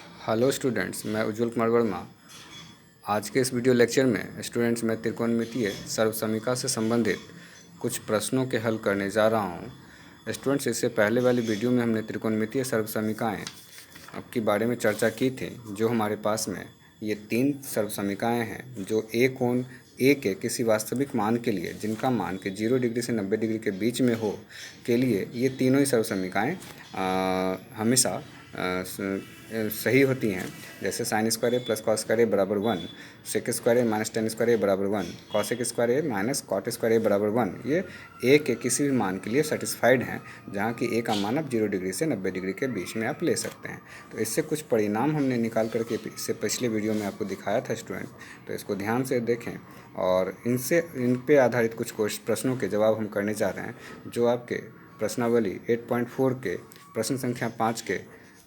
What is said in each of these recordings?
Hello students, मैं उज्जवल कुमार वर्मा। आज के इस वीडियो लेक्चर में स्टूडेंट्स मैं त्रिकोणमितीय सर्वसमीका से संबंधित कुछ प्रश्नों के हल करने जा रहा हूं। स्टूडेंट्स, इससे पहले वाली वीडियो में हमने त्रिकोणमितीय सर्वसमीकाएं के बारे में चर्चा की थी। जो हमारे पास में ये 3 सर्वसमीकाएं हैं जो ए कोण ए के किसी वास्तविक मान के लिए, जिनका मान के 0 डिग्री से 90 डिग्री के बीच में हो, के लिए ये तीनों ही सर्वसमीकाएं हमेशा सही होती हैं। जैसे sign square A plus cos square ए बराबर 1, सेक स्क्वायर ए माइनस टेन स्क्वायर ए बराबर 1, कॉसेक स्क्वायर ए माइनस कॉट स्क्वायर ए बराबर 1, ये ए के किसी भी मान के लिए सेटिस्फाइड हैं, जहाँ कि ए का मान आप 0 डिग्री से 90 डिग्री के बीच में आप ले सकते हैं। तो इससे कुछ परिणाम हमने निकाल करके इससे पिछले वीडियो में आपको दिखाया था स्टूडेंट, तो इसको ध्यान से देखें और इन पे आधारित कुछ प्रश्नों के जवाब हम करने जा रहे हैं, जो आपके प्रश्नावली 8.4 के प्रश्न संख्या 5 के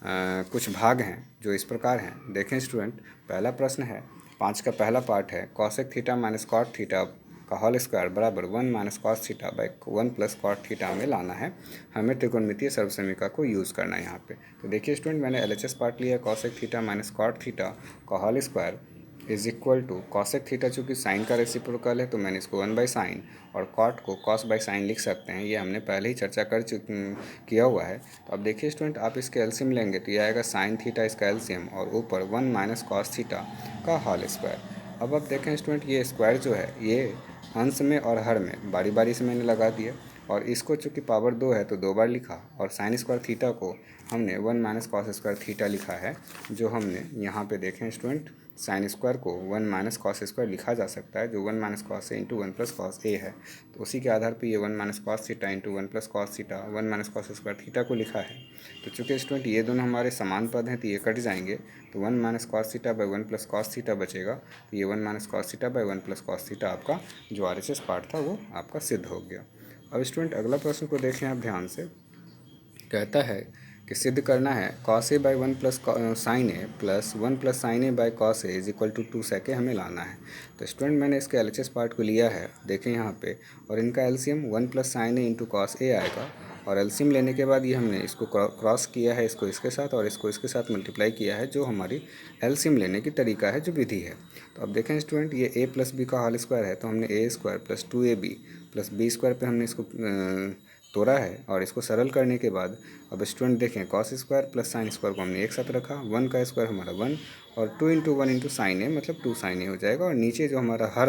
कुछ भाग हैं, जो इस प्रकार हैं। देखें स्टूडेंट, पहला प्रश्न है 5 का पहला पार्ट है cosec theta minus cot theta का होल स्क्वायर बराबर 1 minus cos theta by 1 plus cot theta में लाना है। हमें त्रिकोणमितीय सर्वसमीका को यूज़ करना है यहाँ पे। तो देखिए स्टूडेंट, मैंने एलएचएस पार्ट लिया cosec theta minus cot theta का whole square is equal to cosec theta, चूँकि साइन का रेसिप्रोकल है तो मैंने इसको 1 बाई साइन और कॉट को कॉस बाई साइन लिख सकते हैं। ये हमने पहले ही चर्चा किया हुआ है। तो अब देखिए स्टूडेंट, आप इसके एलसीएम लेंगे तो ये आएगा साइन थीटा इसका एलसीएम और ऊपर 1 माइनस कॉस थीटा का होल स्क्वायर। अब आप देखें स्टूडेंट, ये स्क्वायर जो है ये अंश में और हर में बारी बारी से मैंने लगा दिया, और इसको चूँकि पावर 2 है तो 2 बार लिखा, और साइन स्क्वायर थीटा को हमने 1 माइनस कॉस स्क्वायर थीटा लिखा है। जो हमने यहाँ पे देखें स्टूडेंट, साइन स्क्वायर को 1 माइनस कॉस स्क्वायर लिखा जा सकता है, जो 1 minus cos a into 1 plus cos ए है। तो उसी के आधार पर ये 1 minus cos theta into 1 plus cos theta 1 minus cos square theta को लिखा है। तो चूँकि स्टूडेंट ये दोनों हमारे समान पद हैं तो ये कट जाएंगे, तो 1 minus cos theta by 1 plus cos theta बचेगा। तो ये 1 minus cos theta by 1 plus cos theta आपका जो RHS पार्ट था वो आपका सिद्ध हो गया। अब स्टूडेंट अगला प्रश्न को देखें आप ध्यान से। कहता है कि सिद्ध करना है cos A by 1 plus sine A plus 1 plus sine A by cos A is equal to 2 sec हमें लाना है। तो स्टूडेंट मैंने इसके एलएचएस पार्ट को लिया है, देखें यहाँ पे, और इनका एलसीएम 1 प्लस साइन ए इंटू कॉस ए आएगा, और एलसीएम लेने के बाद ये हमने इसको क्रॉस किया है, इसको इसके साथ और इसको इसके साथ मल्टीप्लाई किया है, जो हमारी एलसीएम लेने की तरीका है, जो विधि है। तो अब देखें स्टूडेंट, ये ए प्लस बी का होल स्क्वायर है, तो हमने a square plus 2ab plus b square पर हमने इसको तोड़ा है, और इसको सरल करने के बाद अब स्टूडेंट देखें cos square plus sine square को हमने एक साथ रखा, 1 का स्क्वायर हमारा 1 और 2 इंटू 1 इंटू साइन ए मतलब 2 साइन ए हो जाएगा, और नीचे जो हमारा हर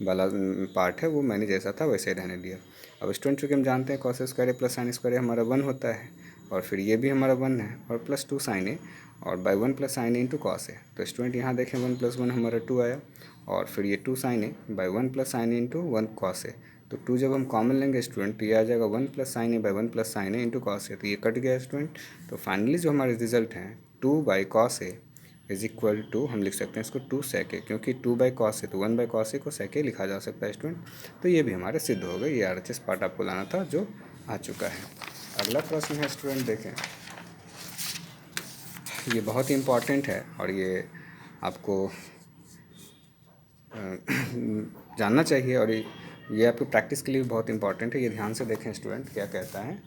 वाला पार्ट है वो मैंने जैसा था वैसे ही रहने दिया। अब स्टूडेंट चूँकि हम जानते हैं cos square plus sine square हमारा 1 होता है, और फिर ये भी हमारा 1 है, और प्लस 2 साइन ए और by 1 plus sine A into cos a. तो स्टूडेंट यहाँ देखें 1 प्लस 1 हमारा 2 आया, और फिर ये 2 sine A by 1 plus sine A into 1 cos a. तो 2 जब हम कॉमन लेंगे स्टूडेंट तो ये आ जाएगा 1 plus sine A by 1 plus sine A into cos a, तो ये कट गया स्टूडेंट। तो फाइनली जो हमारे रिजल्ट हैं 2 by cos A is equal to, हम लिख सकते हैं इसको 2 सेक ए, क्योंकि 2 बाई कॉस ए तो 1 बाई कॉस ए को सेक ए लिखा जा सकता है स्टूडेंट। तो ये भी हमारे सिद्ध हो गए। ये RHS पार्ट आपको लाना था जो आ चुका है। अगला प्रश्न है स्टूडेंट, देखें, ये बहुत ही इम्पॉर्टेंट है और ये आपको जानना चाहिए, और ये आपको प्रैक्टिस के लिए बहुत इंपॉर्टेंट है। ये ध्यान से देखें स्टूडेंट, क्या कहता है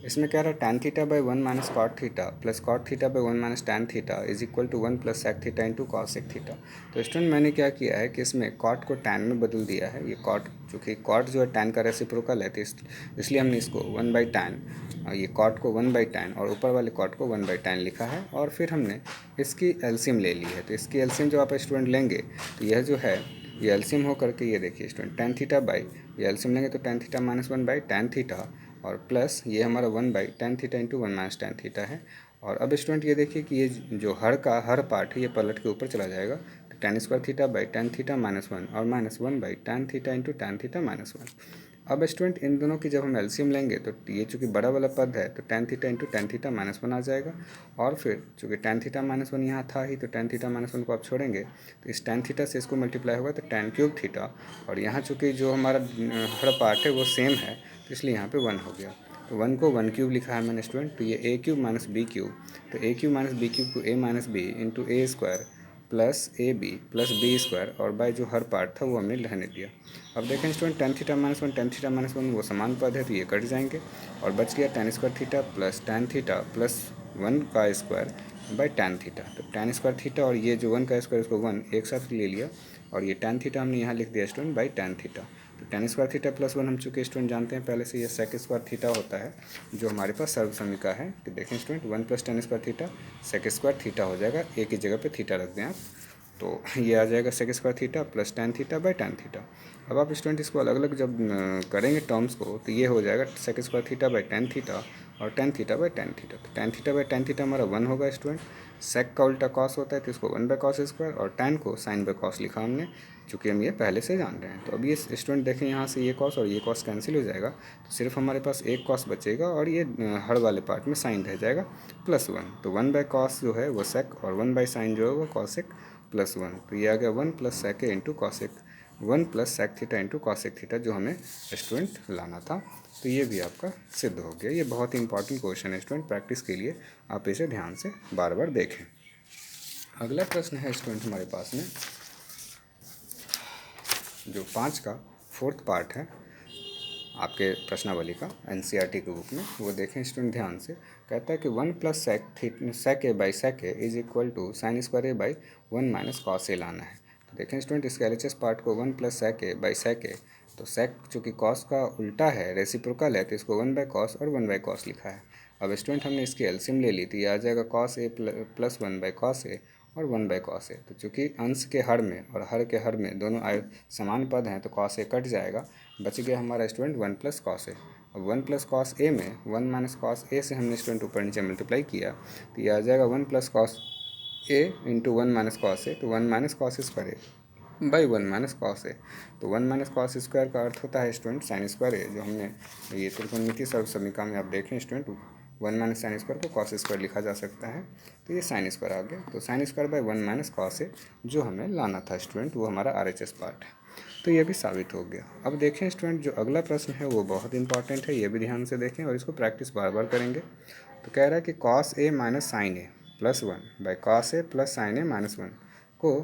इसमें, कह रहा है tan theta by 1 minus cot theta plus cot theta by 1 minus tan theta is equal to 1 plus sec theta into cosec सेक थीटा। तो स्टूडेंट मैंने क्या किया है कि इसमें कॉट को टैन में बदल दिया है। ये कॉट, चूँकि कॉट जो है टैन का रेसिप्रोकल है, तो इसलिए हमने इसको 1 बाई टैन, ये कॉट को 1 बाई टैन और ऊपर वाले कॉट को 1 बाई टैन लिखा है, और फिर हमने इसकी एलसीएम ले ली है। तो इसकी एलसीएम जब आप स्टूडेंट लेंगे तो यह जो है ये एलसीएम हो करके, ये देखिए स्टूडेंट, टैन थीटा बाई, ये एलसीएम लेंगे तो tan theta minus 1 by tan theta, और प्लस ये हमारा 1 by tan theta into 1 minus tan theta है। और अब स्टूडेंट ये देखिए कि ये जो हर पार्ट है ये पलट के ऊपर चला जाएगा, तो tan square theta by tan theta minus 1 और minus 1 by tan theta into tan theta minus 1। अब स्टूडेंट इन दोनों की जब हम एलसीएम लेंगे तो ये चूँकि बड़ा वाला पद है तो tan theta into tan theta minus 1 आ जाएगा, और फिर चूँकि टैन थीटा माइनस 1 यहाँ था ही, तो टैन थीटा माइनस 1 को आप छोड़ेंगे तो इस टैन थीटा से इसको मल्टीप्लाई होगा तो टैन क्यूब थीटा, और यहाँ चूँकि जो हमारा हर पार्ट है वो सेम है तो इसलिए यहाँ पे 1 हो गया। तो 1 को 1 क्यूब लिखा है मैंने स्टूडेंट, तो ये a cube minus b cube, तो a cube minus b cube को ए minus B into a square plus a b plus b square, और बाय जो हर पार्ट था वो हमने रहने दिया। अब देखें student, tan theta minus 1 tan theta minus 1 वो समान पद है तो ये कट जाएंगे, और बच गया tan square theta plus tan theta plus 1 का स्क्वायर बाई टैन थीटा। तो टैन स्क्वायर थीटा और ये जो 1 का स्क्वायर इसको 1 एक साथ ले लिया और ये टैन थीटा हमने यहाँ लिख दिया स्टूडेंट बाई टैन थीटा। तो टैन स्क्वायर थीटा प्लस 1 हम चूँकि स्टूडेंट जानते हैं पहले से ये सेक स्क्वायर थीटा होता है जो हमारे पास सर्व समीका है। कि देखें student 1 plus tan square theta sec square theta हो जाएगा, एक ही जगह पर थीटा रख दें आप, तो ये आ जाएगा sec square theta plus tan theta by tan theta. अब आप स्टूडेंट इसको अलग अलग जब करेंगे टर्म्स को तो ये हो जाएगा sec square theta by tan theta और tan theta by tan theta. तो tan theta by tan theta हमारा 1 होगा स्टूडेंट। सेक का उल्टा कॉस होता है तो इसको 1 बाई कॉस स्क्वायर और टैन को साइन बाई कॉस लिखा हमने, चूँकि हम ये पहले से जान रहे हैं। तो अब ये स्टूडेंट देखें यहाँ से ये कॉस और ये कॉस कैंसिल हो जाएगा तो सिर्फ हमारे पास एक कॉस बचेगा और ये हर वाले पार्ट में साइन रह जाएगा +1। तो 1 बाई कॉस जो है वो सेक और 1 बाई साइन जो है वो कॉसेक +1। तो ये आ गया 1 plus sec into cosec, 1 plus sec theta into cosec theta जो हमें स्टूडेंट लाना था। तो ये भी आपका सिद्ध हो गया। ये बहुत ही इंपॉर्टेंट क्वेश्चन है स्टूडेंट, प्रैक्टिस के लिए आप इसे ध्यान से बार बार देखें। अगला प्रश्न है स्टूडेंट हमारे पास में जो 5 का 4th पार्ट है आपके प्रश्नावली का एनसीईआरटी की बुक में, वो देखें स्टूडेंट ध्यान से। कहता है कि 1 plus sec a by sec a is equal to sine square a by 1 minus cos a लाना है। तो देखें स्टूडेंट इसके एलएचएस पार्ट को 1 plus sec a by sec ए, तो सेक चूँकि कॉस का उल्टा है रेसिप्रोकल है तो इसको 1 बाई कॉस और 1 बाई कॉस लिखा है। अब स्टूडेंट हमने इसकी एलसीएम ले ली तो ये आ जाएगा cos A plus 1 by cos a और 1 बाई कॉस ए। तो चूँकि अंश के हर में और हर के हर में दोनों समान पद हैं तो कॉस ए कट जाएगा, बच गया हमारा स्टूडेंट 1 प्लस कॉस ए। अब 1 प्लस कॉस ए में 1 माइनस कॉस ए से हमने स्टूडेंट ऊपर नीचे मल्टीप्लाई किया तो ये आ जाएगा 1 plus cos a into 1 minus cos a, तो 1 minus cos square a by 1 minus cos a. तो 1 माइनस कॉस स्क्वायर का अर्थ होता है स्टूडेंट साइन स्क्वायर ए, जो हमने ये त्रिकोणमितीय सर्व समीकरण में आप देखें स्टूडेंट 1 माइनस साइन स्क्वायर को कॉस स्क्वायर लिखा जा सकता है। तो ये साइन स्क्वायर आ गया। तो sine square by 1 minus cos a जो हमें लाना था स्टूडेंट वो हमारा आरएचएस पार्ट है। तो ये भी साबित हो गया। अब देखें स्टूडेंट जो अगला प्रश्न है वो बहुत इंपॉर्टेंट है, ये भी ध्यान से देखें और इसको प्रैक्टिस बार बार करेंगे। तो कह रहा है कि cos A minus sine A plus 1 by cos A plus sine A minus 1 को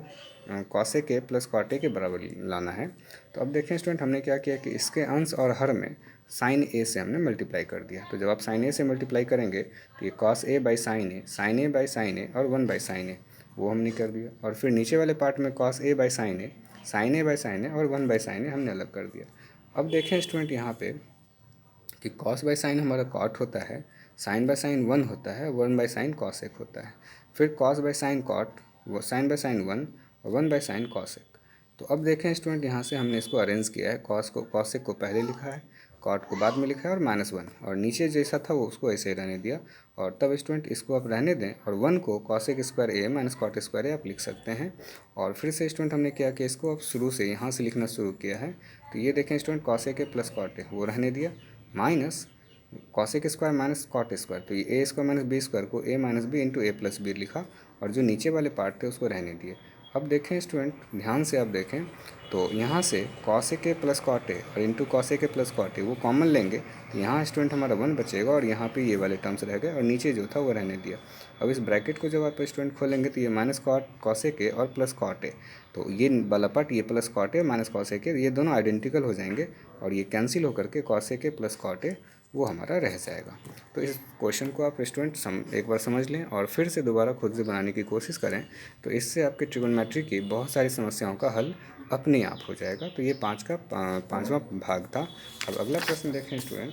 कॉस ए के प्लस कॉट ए के बराबर लाना है। तो अब देखें स्टूडेंट हमने क्या किया कि इसके अंश और हर में साइन ए से हमने मल्टीप्लाई कर दिया। तो जब आप साइन ए से मल्टीप्लाई करेंगे तो ये cos A by sine A by sine a और 1 बाई साइन ए वो हमने कर दिया। और फिर नीचे वाले पार्ट में cos A by sine A by sine a और 1 बाई साइन ए हमने अलग कर दिया। अब देखें स्टूडेंट यहाँ पे कि कॉस बाई साइन हमारा कॉट होता है, साइन बाई साइन 1 होता है, 1 बाई साइन कॉस एक होता है, फिर कॉस बाई साइन कॉट, वो साइन बाई साइन 1 और 1 बाई साइन कॉस एक। तो अब देखें स्टूडेंट यहाँ से हमने इसको अरेंज किया है, कॉस एक को पहले लिखा है, कॉट को बाद में लिखा है और -1 और नीचे जैसा था वो उसको ऐसे ही रहने दिया। और तब स्टूडेंट इसको आप रहने दें और 1 को कॉसेक स्क्वायर ए माइनस कॉट स्क्वायर ए आप लिख सकते हैं। और फिर से स्टूडेंट हमने क्या किया इसको अब शुरू से यहाँ से लिखना शुरू किया है। तो ये देखें स्टूडेंट कॉसेक ए प्लस कॉट ए वो रहने दिया, minus cosec square minus cot square, तो ये A square minus B square को ए minus B into A plus B लिखा और जो नीचे वाले पार्ट थे उसको रहने दिए। अब देखें स्टूडेंट ध्यान से आप देखें तो यहाँ से cosec A plus cot a और इंटू कॉसेक ए प्लस कॉट ए वो कॉमन लेंगे तो यहाँ स्टूडेंट हमारा 1 बचेगा और यहाँ पे ये वाले टर्म्स रह गए और नीचे जो था वो रहने दिया। अब इस ब्रैकेट को जब आप स्टूडेंट खोलेंगे तो ये माइनस कॉसेक ए और प्लस कॉट ए, तो ये वाला पार्ट ये plus cot A minus cosec A ये दोनों आइडेंटिकल हो जाएंगे और ये कैंसिल होकर के कॉसेक ए प्लस कॉट ए वो हमारा रह जाएगा। तो इस क्वेश्चन को आप स्टूडेंट एक बार समझ लें और फिर से दोबारा खुद से बनाने की कोशिश करें, तो इससे आपके ट्रिगोनोमेट्री की बहुत सारी समस्याओं का हल अपने आप हो जाएगा। तो ये 5 का 5वां भाग था। अब अगला प्रश्न देखें स्टूडेंट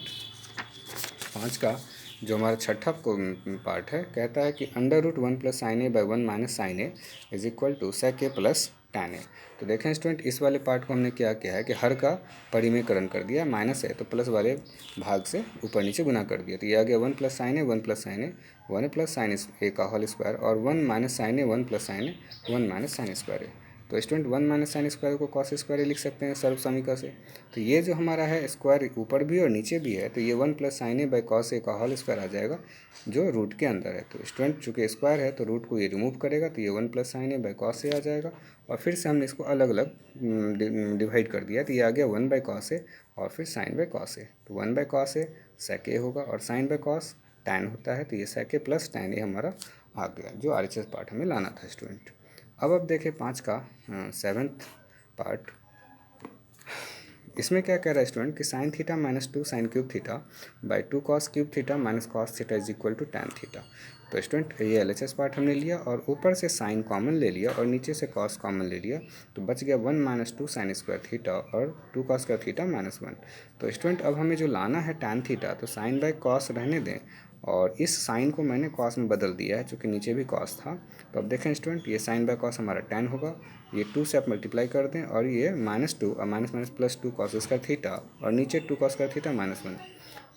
5 का जो हमारा छठा पार्ट है, कहता है कि √1 plus sine A by 1 minus sine A is equal to sec A plus tan A. तो देखें स्टूडेंट इस वाले पार्ट को हमने क्या किया है कि हर का परिमेयकरण कर दिया, माइनस है तो प्लस वाले भाग से ऊपर नीचे गुना कर दिया। तो ये आ गया 1 प्लस साइन ए 1 प्लस साइन ए 1 प्लस साइन ए का होल स्क्वायर और 1 माइनस साइन ए 1 प्लस साइन ए 1 माइनस साइन स्क्वायर ए। तो स्टूडेंट 1 माइनस साइन स्क्वायर को कॉस स्क्वायर लिख सकते हैं सर्व समीकरण से। तो ये जो हमारा है स्क्वायर ऊपर भी और नीचे भी है तो ये 1 plus sine A by cos A का होल स्क्वायर आ जाएगा जो रूट के अंदर है। तो स्टूडेंट चूँकि स्क्वायर है तो रूट को ये रिमूव करेगा तो ये 1 plus sine A by cos A आ जाएगा और फिर से हमने इसको अलग अलग डिवाइड कर दिया तो ये आ गया 1 बाई कॉस ए और फिर साइन बाई कॉस ए। तो 1 बाई कॉस ए सेक ए होगा और साइन बाई कॉस टैन होता है तो ये सेक ए प्लस टैन ए हमारा आ गया जो आरएचएस पार्ट हमें लाना था स्टूडेंट। अब देखें 5 का 7th पार्ट, इसमें क्या कह रहा है स्टूडेंट कि sine theta minus 2 sine cube theta by 2 cos cube theta minus cos theta is equal to tan theta. तो स्टूडेंट ये LHS पार्ट हमने लिया और ऊपर से साइन कॉमन ले लिया और नीचे से कॉस कॉमन ले लिया, तो बच गया 1 - 2 साइन स्क्वायर थीटा और 2 कॉस स्क्वायर थीटा -1। तो स्टूडेंट अब हमें जो लाना है टैन थीटा, तो साइन बाय कॉस रहने दें और इस साइन को मैंने कॉस में बदल दिया है चूँकि नीचे भी कॉस था। तो अब देखें स्टूडेंट, ये साइन बाय कॉस हमारा टैन होगा, ये 2 से आप मल्टीप्लाई कर दें और ये -2 और minus plus 2 cos square theta और नीचे 2 कॉस स्क्वायर थीटा -1।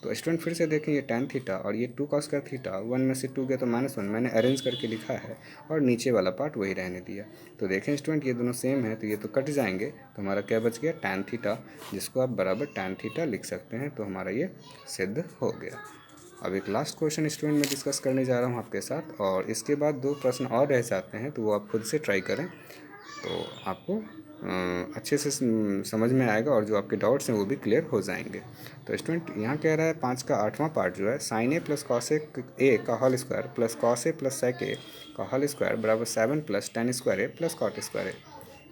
तो स्टूडेंट फिर से देखें, ये टैन थीटा और ये 2 कॉस स्क्वायर थीटा 1 में से 2 गया तो -1 मैंने अरेंज करके लिखा है और नीचे वाला पार्ट वही रहने दिया। तो देखें स्टूडेंट, ये दोनों सेम है तो ये तो कट जाएंगे, तो हमारा क्या बच गया, टैन थीटा, जिसको आप बराबर टैन थीटा लिख सकते हैं। तो हमारा ये सिद्ध हो गया। अब एक लास्ट क्वेश्चन स्टूडेंट मैं डिस्कस करने जा रहा हूँ आपके साथ, और इसके बाद 2 प्रश्न और रह जाते हैं, तो वो आप खुद से ट्राई करें तो आपको अच्छे से समझ में आएगा और जो आपके डाउट्स हैं वो भी क्लियर हो जाएंगे। तो स्टूडेंट यहाँ कह रहा है 5 का 8वां पार्ट जो है, sign A plus cos A का होल स्क्वायर प्लस कॉस ए प्लस सेक ए का होल स्क्वायर बराबर 7 plus ten square A plus cot square ए।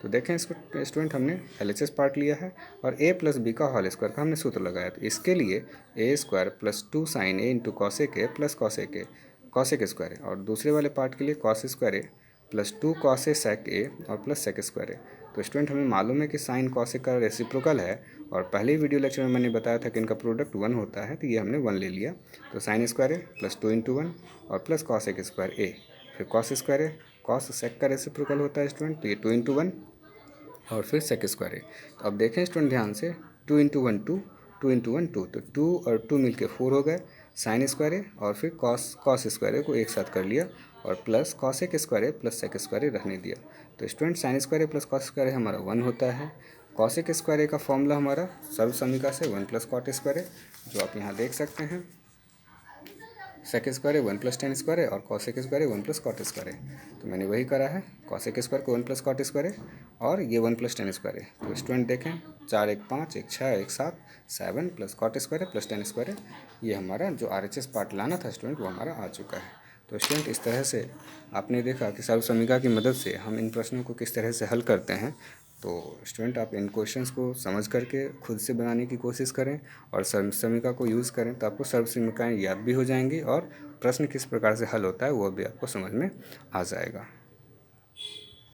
तो देखें इसको स्टूडेंट, हमने LHS पार्ट लिया है और a प्लस बी का होल स्क्वायर का हमने सूत्र लगाया। तो इसके लिए A square plus 2 sine A into cosec A plus cosec square A, और दूसरे वाले पार्ट के लिए cos square A plus 2 cos A sec A और प्लस सेक स्क्वायर ए। तो स्टूडेंट हमें मालूम है कि साइन कॉसेक का रेसिप्रोकल है, और पहले वीडियो लेक्चर में मैंने बताया था कि इनका प्रोडक्ट 1 होता है, तो ये हमने 1 ले लिया। तो sine square A plus 2 into 1 और प्लस कॉसेक स्क्वायर ए, फिर कॉस स्क्वायर ए, कॉस सेक का रेसिप्रोकल होता है स्टूडेंट, तो ये 2 इंटू 1 और फिर सेक स्क्वायर ए। तो अब देखें स्टूडेंट ध्यान से, 2 इंटू 1 2, 2 इंटू 1 2, तो 2 और 2 मिलके 4 हो गए, साइन स्क्वायर ए और फिर कॉस स्क्वायर ए को एक साथ कर लिया और plus cosec square A plus sec square ए रहने दिया। तो student sine square A plus cos square ए हमारा 1 होता है। कॉसेक स्क्वायर ए का फॉर्मूला हमारा सर्व समीका से 1 प्लस कॉट स्क्वायर ए, जो आप यहाँ देख सकते हैं। सेक स्क्वायर है 1 प्लस टेन स्क्वायर है और कॉसेक स्क्वायर है 1 प्लस कॉट स्क्वायर है। तो मैंने वही करा है, कॉसेक स्क्वायर को 1 प्लस कॉट स्क्वायर है और ये 1 प्लस टेन स्क्वायर है। तो स्टूडेंट देखें, 4 1 5 1 6 1 7 7 प्लस कॉट स्क्वायर है प्लस टेन स्क्वायर है। ये हमारा जो RHS पार्ट लाना था स्टूडेंट, वो हमारा आ चुका है। तो स्टूडेंट इस तरह से आपने देखा कि सर्व समीका की मदद से हम इन प्रश्नों को किस तरह से हल करते हैं। तो स्टूडेंट आप इन क्वेश्चंस को समझ करके खुद से बनाने की कोशिश करें और सर्व समीका को यूज़ करें, तो आपको सर्व समीकाएँ याद भी हो जाएंगी और प्रश्न किस प्रकार से हल होता है वो भी आपको समझ में आ जाएगा।